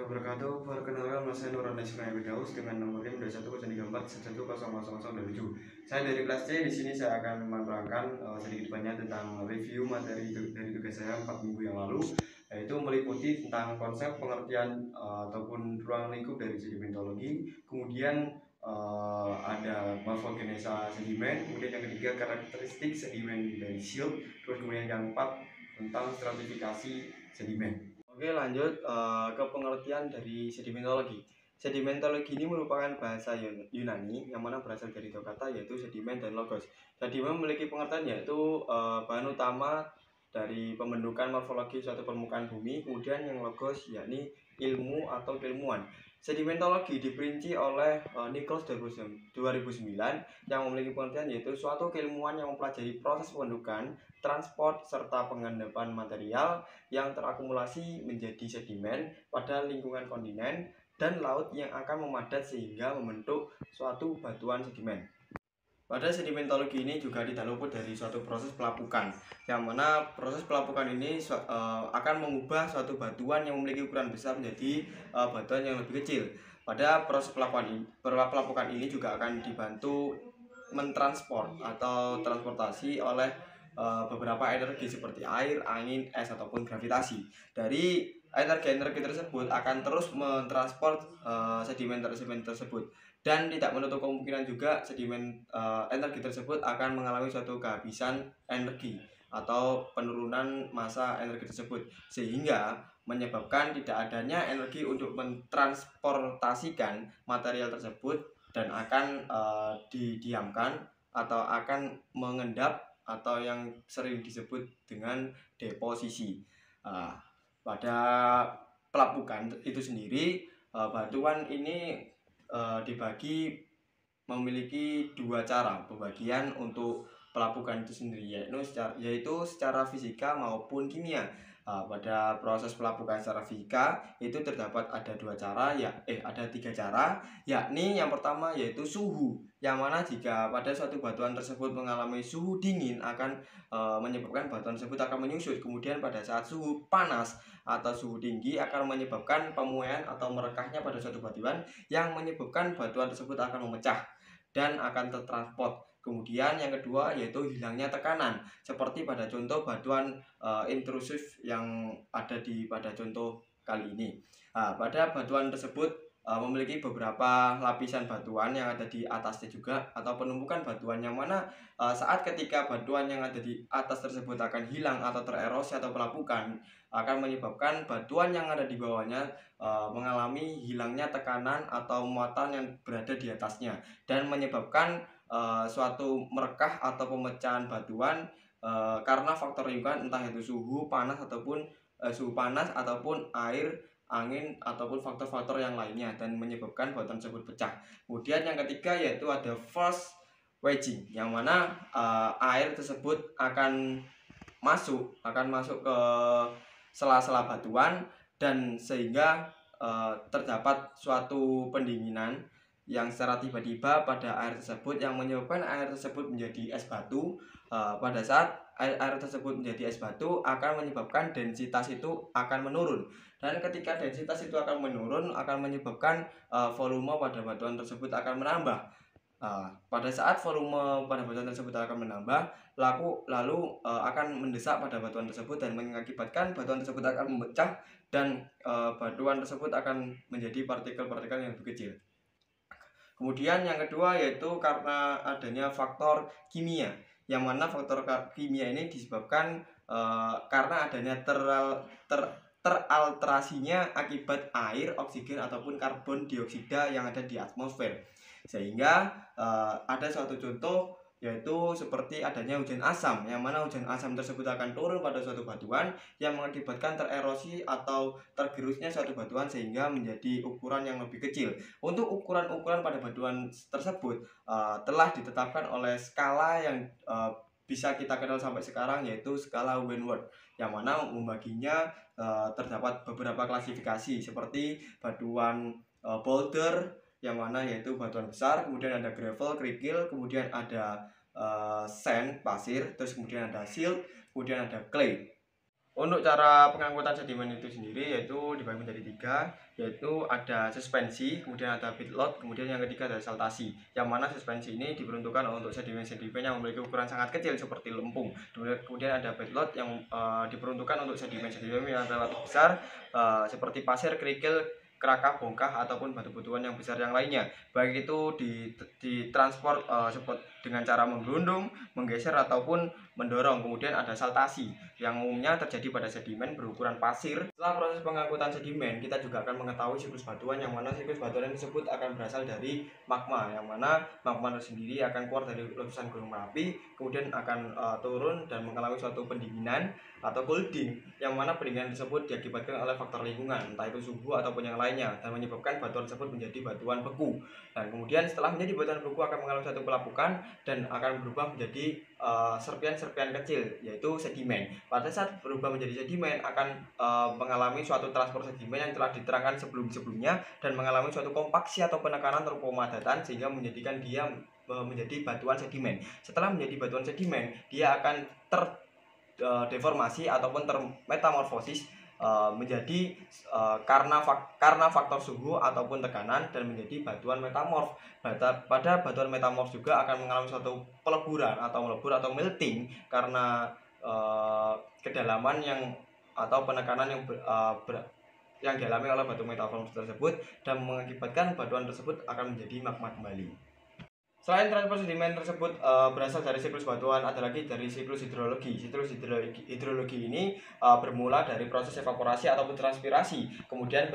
wabarakatuh. Perkenalkan, nama saya Nurul Nasrullah Firdaus dengan nomor NIM 2134110007. Saya dari kelas C. Di sini saya akan menerangkan sedikit banyak tentang review materi dari tugas saya 4 minggu yang lalu, yaitu meliputi tentang konsep pengertian ataupun ruang lingkup dari sedimentologi, kemudian ada morfogenesa sedimen, kemudian yang ketiga karakteristik sedimen dari silt, terus kemudian yang keempat tentang stratifikasi sedimen. Oke, lanjut ke pengertian dari sedimentologi. Sedimentologi ini merupakan bahasa Yunani yang mana berasal dari dua kata, yaitu sedimen dan logos. Sedimen memiliki pengertian yaitu bahan utama dari pembentukan morfologi suatu permukaan bumi, kemudian yang logos yakni ilmu atau keilmuan. Sedimentologi diperinci oleh Nichols 2009 yang memiliki pengertian yaitu suatu keilmuan yang mempelajari proses pembentukan, transport, serta pengendapan material yang terakumulasi menjadi sedimen pada lingkungan kontinen dan laut yang akan memadat sehingga membentuk suatu batuan sedimen. Pada sedimentologi ini juga tidak luput dari suatu proses pelapukan, yang mana proses pelapukan ini akan mengubah suatu batuan yang memiliki ukuran besar menjadi batuan yang lebih kecil. Pada proses pelapukan ini juga akan dibantu mentransport atau transportasi oleh beberapa energi seperti air, angin, es, ataupun gravitasi. Dari energi-energi tersebut akan terus mentransport sedimen tersebut, dan tidak menutup kemungkinan juga sedimen energi tersebut akan mengalami suatu kehabisan energi atau penurunan massa energi tersebut, sehingga menyebabkan tidak adanya energi untuk mentransportasikan material tersebut dan akan didiamkan atau akan mengendap atau yang sering disebut dengan deposisi. Pada pelapukan itu sendiri, batuan ini dibagi memiliki dua cara pembagian untuk pelapukan itu sendiri, yaitu secara fisika maupun kimia. Pada proses pelapukan secara fisika itu terdapat ada tiga cara, yakni yang pertama yaitu suhu, yang mana jika pada suatu batuan tersebut mengalami suhu dingin akan menyebabkan batuan tersebut akan menyusut. Kemudian pada saat suhu panas atau suhu tinggi akan menyebabkan pemuaian atau merekahnya pada suatu batuan yang menyebabkan batuan tersebut akan memecah dan akan tertransport. Kemudian yang kedua yaitu hilangnya tekanan, seperti pada contoh batuan intrusif yang ada pada contoh kali ini. Pada batuan tersebut memiliki beberapa lapisan batuan yang ada di atasnya juga, atau penumpukan batuan, yang mana saat ketika batuan yang ada di atas tersebut akan hilang atau tererosi atau pelapukan, akan menyebabkan batuan yang ada di bawahnya mengalami hilangnya tekanan atau muatan yang berada di atasnya, dan menyebabkan suatu merekah atau pemecahan batuan karena faktor lingkungan, entah itu suhu panas ataupun air, angin, ataupun faktor-faktor yang lainnya, dan menyebabkan batuan tersebut pecah. Kemudian yang ketiga yaitu ada force wedging, yang mana air tersebut akan masuk ke sela-sela batuan, dan sehingga terdapat suatu pendinginan yang secara tiba-tiba pada air tersebut yang menyebabkan air tersebut menjadi es batu. Pada saat air tersebut menjadi es batu akan menyebabkan densitas itu akan menurun, dan ketika densitas itu akan menurun akan menyebabkan volume pada batuan tersebut akan menambah. Pada saat volume pada batuan tersebut akan menambah, lalu akan mendesak pada batuan tersebut dan mengakibatkan batuan tersebut akan memecah, dan batuan tersebut akan menjadi partikel-partikel yang lebih kecil. Kemudian yang kedua yaitu karena adanya faktor kimia, yang mana faktor kimia ini disebabkan karena adanya teralterasinya akibat air, oksigen, ataupun karbon dioksida yang ada di atmosfer, sehingga ada suatu contoh yaitu seperti adanya hujan asam, yang mana hujan asam tersebut akan turun pada suatu batuan yang mengakibatkan tererosi atau tergerusnya suatu batuan sehingga menjadi ukuran yang lebih kecil. Untuk ukuran-ukuran pada batuan tersebut telah ditetapkan oleh skala yang bisa kita kenal sampai sekarang, yaitu skala Wentworth, yang mana membaginya terdapat beberapa klasifikasi seperti batuan boulder, yang mana yaitu batuan besar, kemudian ada gravel, kerikil, kemudian ada sand, pasir, terus kemudian ada silt, kemudian ada clay. Untuk cara pengangkutan sedimen itu sendiri yaitu dibagi menjadi tiga, yaitu ada suspensi, kemudian ada pit load, kemudian yang ketiga ada saltasi. Yang mana suspensi ini diperuntukkan untuk sedimen-sedimen yang memiliki ukuran sangat kecil seperti lempung. Kemudian ada pit load yang diperuntukkan untuk sedimen-sedimen yang relatif besar seperti pasir, kerikil, kerakah, bongkah ataupun batu-batuan yang besar yang lainnya. Baik itu ditransport dengan cara menggelundung, menggeser ataupun mendorong. Kemudian ada saltasi yang umumnya terjadi pada sedimen berukuran pasir. Setelah proses pengangkutan sedimen, kita juga akan mengetahui siklus batuan, yang mana siklus batuan tersebut akan berasal dari magma, yang mana magma tersendiri akan keluar dari letusan gunung Merapi, kemudian akan turun dan mengalami suatu pendinginan atau cooling, yang mana pendinginan tersebut diakibatkan oleh faktor lingkungan, entah itu suhu ataupun yang lainnya, dan menyebabkan batuan tersebut menjadi batuan beku. Dan kemudian setelah menjadi batuan beku akan mengalami suatu pelapukan dan akan berubah menjadi serpian-serpian kecil, yaitu sedimen. Pada saat berubah menjadi sedimen akan mengalami suatu transport sedimen yang telah diterangkan sebelum-sebelumnya dan mengalami suatu kompaksi atau penekanan atau pemadatan sehingga menjadikan dia menjadi batuan sedimen. Setelah menjadi batuan sedimen, dia akan terdeformasi ataupun termetamorfosis menjadi karena faktor suhu ataupun tekanan dan menjadi batuan metamorf. Pada batuan metamorf juga akan mengalami suatu peleburan atau melebur atau melting karena kedalaman yang atau penekanan yang dialami oleh batu metamorf tersebut dan mengakibatkan batuan tersebut akan menjadi magma kembali. Selain transport sedimen tersebut berasal dari siklus batuan, ada lagi dari siklus hidrologi. Siklus hidrologi ini bermula dari proses evaporasi ataupun transpirasi, kemudian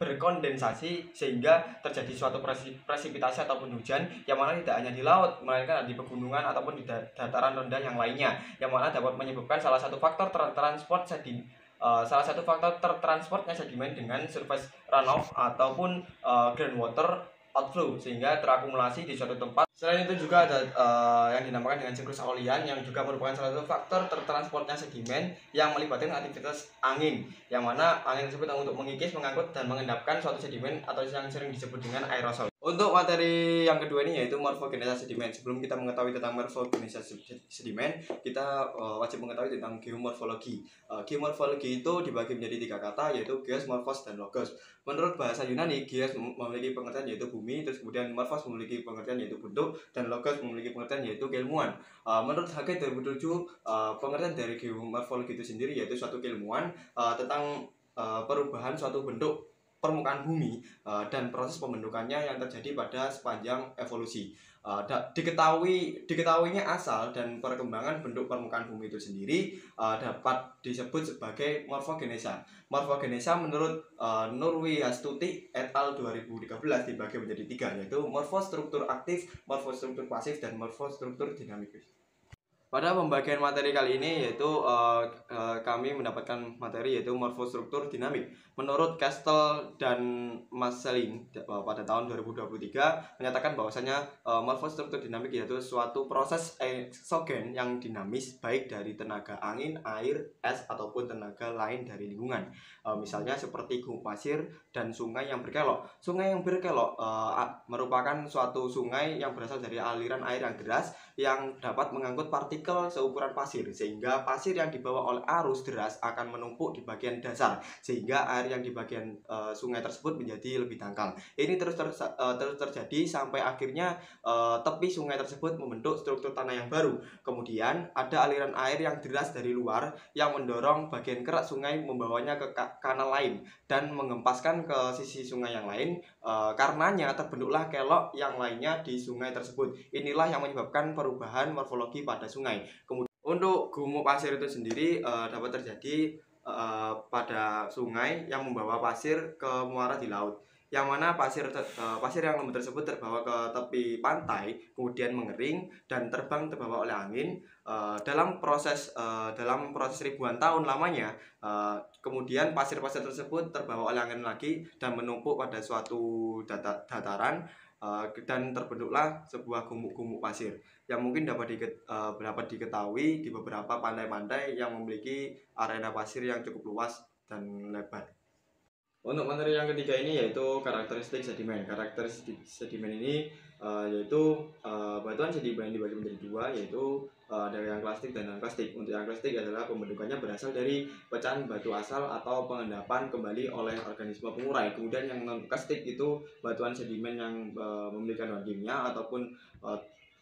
berkondensasi sehingga terjadi suatu presipitasi ataupun hujan, yang mana tidak hanya di laut, melainkan di pegunungan ataupun di dataran rendah yang lainnya, yang mana dapat menyebabkan salah satu faktor tertransportnya sedimen dengan surface runoff ataupun groundwater outflow sehingga terakumulasi di suatu tempat. Selain itu juga ada yang dinamakan dengan siklus Aeolian yang juga merupakan salah satu faktor tertransportnya sedimen yang melibatkan aktivitas angin, yang mana angin tersebut untuk mengikis, mengangkut dan mengendapkan suatu sedimen atau yang sering disebut dengan aerosol. Untuk materi yang kedua ini yaitu morfogenesa sedimen. Sebelum kita mengetahui tentang morfogenesa sedimen, kita wajib mengetahui tentang geomorfologi. Geomorfologi itu dibagi menjadi tiga kata, yaitu geos, morfos, dan logos. Menurut bahasa Yunani, geos memiliki pengertian yaitu bumi, terus kemudian morfos memiliki pengertian yaitu bentuk, dan logos memiliki pengertian yaitu keilmuan. Menurut Hagen 2007, pengertian dari geomorfologi itu sendiri yaitu suatu keilmuan tentang perubahan suatu bentuk permukaan bumi dan proses pembentukannya yang terjadi pada sepanjang evolusi. Diketahuinya asal dan perkembangan bentuk permukaan bumi itu sendiri dapat disebut sebagai morfogenesa. Morfogenesa menurut Nurwi Hastuti et al. 2013 dibagi menjadi tiga, yaitu morfostruktur aktif, morfostruktur pasif, dan morfostruktur dinamik. Pada pembagian materi kali ini yaitu kami mendapatkan materi yaitu morfostruktur dinamik. Menurut Castle dan Maselin pada tahun 2023 menyatakan bahwasanya morfostruktur dinamik yaitu suatu proses eksogen yang dinamis baik dari tenaga angin, air, es ataupun tenaga lain dari lingkungan. Misalnya seperti gumuk pasir dan sungai yang berkelok. Sungai yang berkelok merupakan suatu sungai yang berasal dari aliran air yang deras yang dapat mengangkut partikel seukuran pasir, sehingga pasir yang dibawa oleh arus deras akan menumpuk di bagian dasar, sehingga air yang di bagian sungai tersebut menjadi lebih dangkal. Ini terus terjadi sampai akhirnya tepi sungai tersebut membentuk struktur tanah yang baru. Kemudian ada aliran air yang deras dari luar yang mendorong bagian kerak sungai membawanya ke kanal lain dan mengempaskan ke sisi sungai yang lain. Karenanya terbentuklah kelok yang lainnya di sungai tersebut. Inilah yang menyebabkan perubahan morfologi pada sungai. Kemudian untuk gumuk pasir itu sendiri dapat terjadi pada sungai yang membawa pasir ke muara di laut, yang mana pasir yang lembut tersebut terbawa ke tepi pantai, kemudian mengering dan terbawa oleh angin dalam proses ribuan tahun lamanya. Kemudian pasir-pasir tersebut terbawa oleh angin lagi dan menumpuk pada suatu dataran dan terbentuklah sebuah gumuk-gumuk pasir yang mungkin dapat diketahui di beberapa pantai-pantai yang memiliki arena pasir yang cukup luas dan lebar. Untuk materi yang ketiga ini yaitu karakteristik sedimen. Karakteristik sedimen ini yaitu batuan sedimen dibagi menjadi dua, yaitu ada yang klastik dan non klastik. Untuk yang klastik adalah pembentukannya berasal dari pecahan batu asal atau pengendapan kembali oleh organisme pengurai. Kemudian yang non klastik itu batuan sedimen yang memiliki kandungan kimia ataupun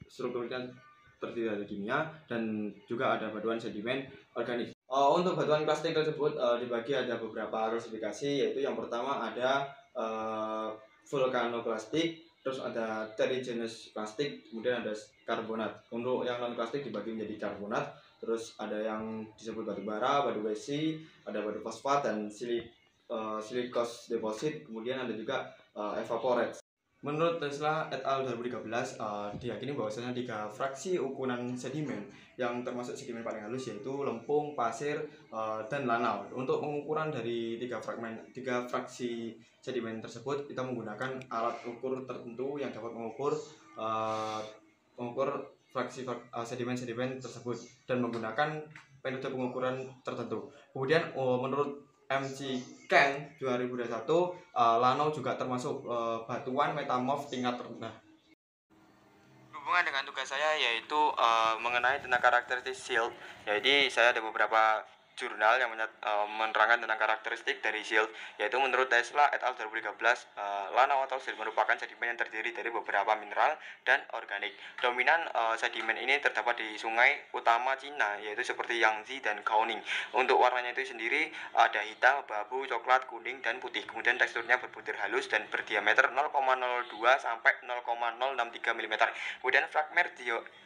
strukturnya terdiri dari kimia, dan juga ada batuan sedimen organik. Untuk batuan klastik tersebut dibagi ada beberapa klasifikasi, yaitu yang pertama ada vulkanoklastik, terus ada terrigenous plastik, kemudian ada karbonat. Untuk yang non plastik dibagi menjadi karbonat, terus ada yang disebut batu bara, batu besi, ada batu fosfat dan silicose deposit, kemudian ada juga evaporate. Menurut Tesla et al. 2013, diyakini bahwasanya 3 fraksi ukuran sedimen yang termasuk sedimen paling halus yaitu lempung, pasir, dan lanau. Untuk pengukuran dari 3 fraksi sedimen tersebut, kita menggunakan alat ukur tertentu yang dapat mengukur sedimen-sedimen tersebut dan menggunakan metode pengukuran tertentu. Kemudian menurut MC Ken 2021, lanau juga termasuk batuan metamorf tingkat rendah. Hubungan dengan tugas saya yaitu mengenai tentang karakteristik silt. Jadi saya ada beberapa jurnal yang menerangkan tentang karakteristik dari silt, yaitu menurut Tesla et al. 2013, lanau atau silt merupakan sedimen yang terdiri dari beberapa mineral dan organik. Dominan sedimen ini terdapat di sungai utama Cina, yaitu seperti Yangtze dan Kaohning. Untuk warnanya itu sendiri ada hitam, abu-abu, coklat, kuning, dan putih. Kemudian teksturnya berbutir halus dan berdiameter 0,02 sampai 0,063 mm. Kemudian fragmen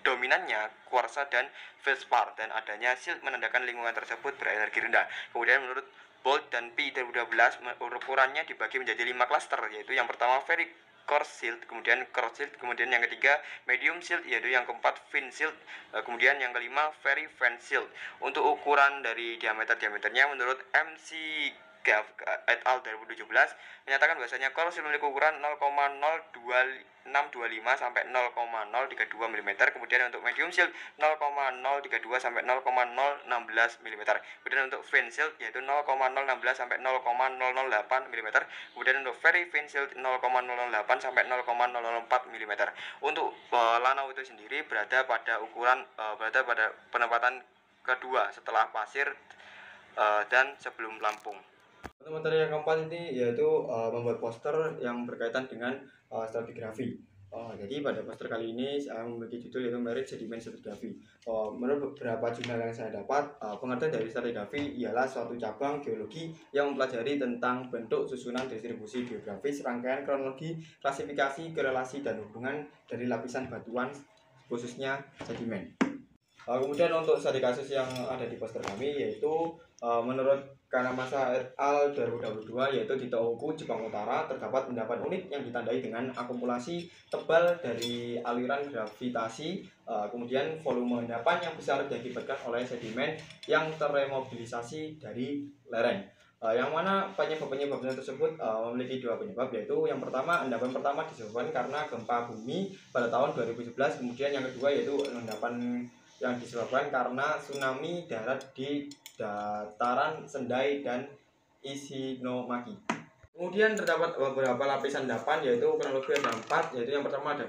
dominannya kuarsa dan feldspar, dan adanya silt menandakan lingkungan tersebut berenergi rendah. Kemudian menurut Bolt dan P 2012, ukurannya dibagi menjadi 5 klaster, yaitu yang pertama very coarse silt, kemudian coarse silt, kemudian yang ketiga medium silt, yaitu yang keempat fine silt, kemudian yang kelima very fine silt. Untuk ukuran dari diameternya menurut MC Gav et al. 2017 menyatakan bahwasanya coarse silt memiliki ukuran 0,02625 sampai 0,032 mm. Kemudian untuk medium silt 0,032 sampai 0,016 mm. Kemudian untuk fine silt yaitu 0,016 sampai 0,008 mm. Kemudian untuk very fine silt 0,008 sampai 0,004 mm. Untuk lanau itu sendiri berada pada penempatan kedua setelah pasir dan sebelum Lampung. Untuk materi yang keempat ini yaitu membuat poster yang berkaitan dengan stratigrafi. Jadi pada poster kali ini saya memiliki judul yaitu Merit Sedimen Stratigraphy. Menurut beberapa jurnal yang saya dapat, pengertian dari stratigrafi ialah suatu cabang geologi yang mempelajari tentang bentuk, susunan, distribusi geografis, rangkaian kronologi, klasifikasi, korelasi, dan hubungan dari lapisan batuan, khususnya sedimen. Kemudian untuk studi kasus yang ada di poster kami yaitu menurut Kanamasa et al. 2022, yaitu di Tohoku, Jepang Utara, terdapat endapan unik yang ditandai dengan akumulasi tebal dari aliran gravitasi, kemudian volume endapan yang besar diakibatkan oleh sedimen yang terremobilisasi dari lereng. Yang mana penyebab-penyebabnya tersebut memiliki 2 penyebab, yaitu yang pertama, endapan pertama disebabkan karena gempa bumi pada tahun 2011, kemudian yang kedua yaitu endapan yang disebabkan karena tsunami darat di dataran Sendai dan Ishinomaki. Kemudian terdapat beberapa lapisan endapan, yaitu kurang lebih ada 4, yaitu yang pertama ada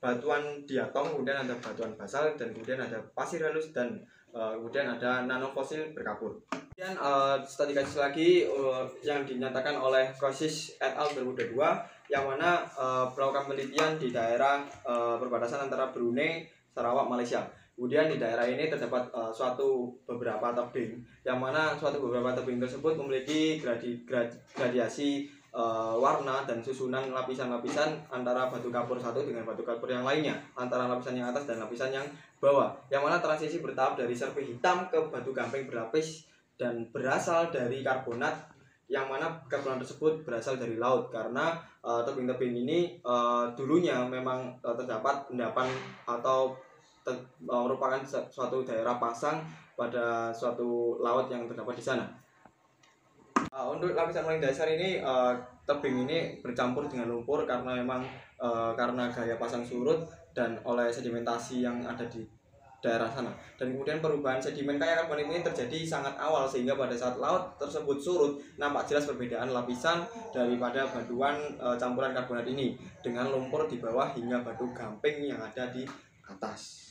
batuan diatom, kemudian ada batuan basal, dan kemudian ada pasir halus, dan kemudian ada nanofosil berkapur. Kemudian studi kasus lagi yang dinyatakan oleh Kosis et al. 2022, yang mana melakukan penelitian di daerah perbatasan antara Brunei, Sarawak, Malaysia. Kemudian di daerah ini terdapat beberapa tebing, yang mana beberapa tebing tersebut memiliki gradiasi warna dan susunan lapisan-lapisan antara batu kapur satu dengan batu kapur yang lainnya, antara lapisan yang atas dan lapisan yang bawah, yang mana transisi bertahap dari serpi hitam ke batu gamping berlapis dan berasal dari karbonat, yang mana karbonat tersebut berasal dari laut, karena tebing-tebing ini dulunya memang terdapat endapan atau merupakan suatu daerah pasang pada suatu laut yang terdapat di sana. Untuk lapisan paling dasar ini, tebing ini bercampur dengan lumpur karena memang karena gaya pasang surut dan oleh sedimentasi yang ada di daerah sana. Dan kemudian perubahan sedimen kaya karbonik ini terjadi sangat awal, sehingga pada saat laut tersebut surut nampak jelas perbedaan lapisan daripada batuan campuran karbonat ini dengan lumpur di bawah hingga batu gamping yang ada di atas.